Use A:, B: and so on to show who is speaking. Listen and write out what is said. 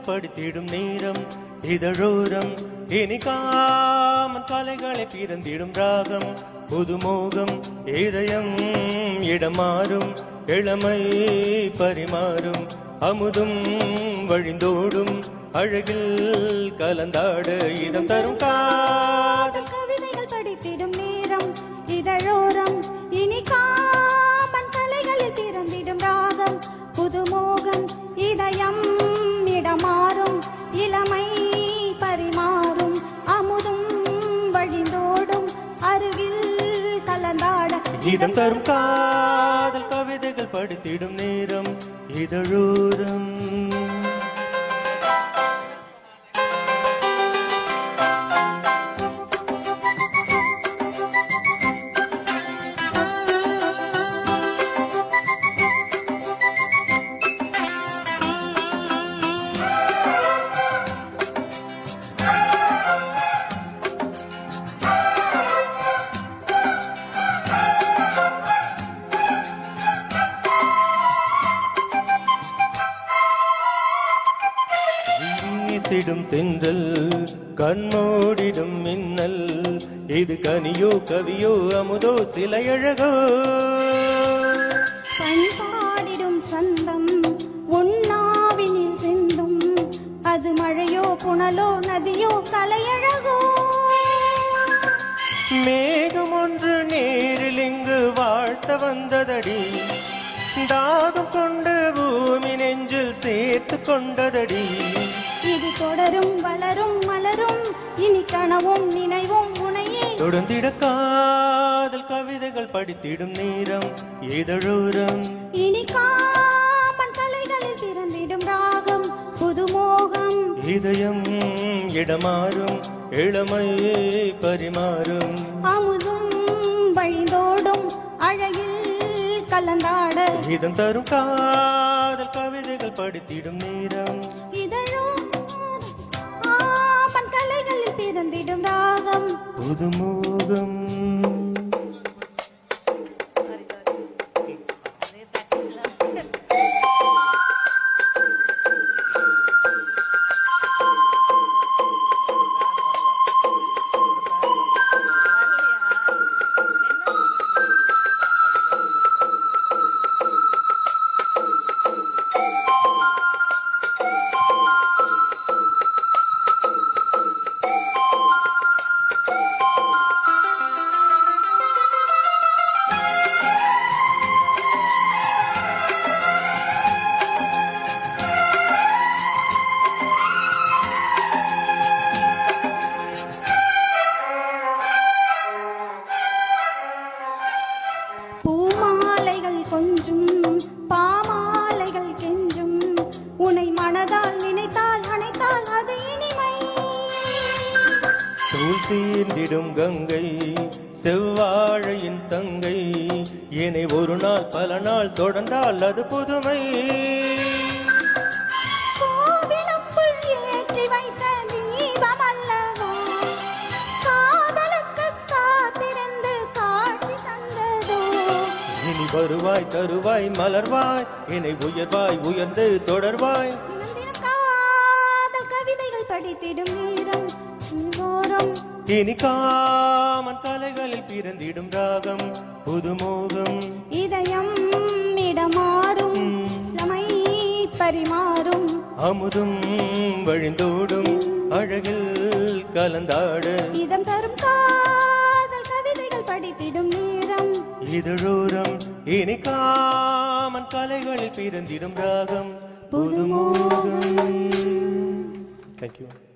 A: கவிதைகள் படித்திடும் நேரம் இதழோரம் இனி காமன் கலைகளை பிறந்திடும் ராகம் புதுமோகம் இதயம் இடம் மாறும் இளமை பரிமாறும் அமுதும் வழிந்தோடும் அழகில் கலந்தாட இதம் தரும் காதல்
B: கவிதைகள் படித்திடும் நேரம் இதழோரம் இனி காமன் கலைகளில் பிறந்திடும் ராகம் புதுமோகம் இதயம் இடமாறும் இளமை பரிமாறும் அமுதும் வழிந்தோடும் அருகில் கலந்தாட
A: இதம் தரும் காதல் கவிதைகள் படித்திடும் நேரம் இதழோரம் வீசிடும் தென்றல் கண்மூடிடும் மின்னல் இது கனியோ கவியோ அமுதோ சில அழகோ
B: பண்பாடிடும் சந்தம் உன்னாவினில் சிந்தும் அது மழையோ புனலோ நதியோ கலையழகோ
A: மேகம் ஒன்று நேரில் இங்கு வாழ்த்த வந்ததடி தாகம் கொண்டு பூமி நெஞ்சில் சேர்த்து கொண்டதடி
B: இது தொடரும் வளரும் மலரும் இனி கனவும் நினைவும் உனையே
A: தொடர்ந்திட காதல் கவிதைகள் படித்திடும் நேரம் இதழோரம்
B: இனி காமன் கலைகளில் பிறந்திடும் ராகம் புதுமோகம்
A: இதயம் இடமாறும் இளமை பரிமாறும்
B: அமுதும் வழிந்தோடும் அழகில் கலந்தாட
A: இதம் தரும் காதல் கவிதைகள் படித்திடும் நேரம்
B: இதழும் காமன் கலைகளில் பிறந்திடும் ராகம்
A: புதுமோகம்
B: பூமாலைகள் கொஞ்சும் பாமாலைகள் கெஞ்சும் உனை மனதால் நினைத்தால் அணைத்தால் அது இனிமை
A: தூள் தீர்ந்திடும் கங்கை செவ்வாழையின் தங்கை என்னை ஒரு நாள் பல நாள் தொடர்ந்தால் அது புதுமை
B: கோவிலுக்குள் ஏற்றி வைத்த தீபம் அல்லவா காதலுக்கு காத்திருந்து காட்சி தந்ததோ
A: இனி வருவாய் தருவாய் மலர்வாய் என்னை உயர்வாய் உயர்ந்து தொடர்வாய்
B: தினம் காதல் கவிதைகள் படித்திடும் நேரம் ஓரம்
A: இனி காமன் கலைகளில் பிறந்திடும் ராகம் புதுமோகம்
B: இதயம் இடமாறும் இளமை பரிமாறும்
A: அமுதும் வழிந்தோடும் அழகில் கலந்தாட
B: இதம் தரும் காதல் கவிதைகள் படித்திடும் நேரம்
A: இதழோரம் இனி காமன் கலைகளில் பிறந்திடும் ராகம் புதுமோகம். Thank you.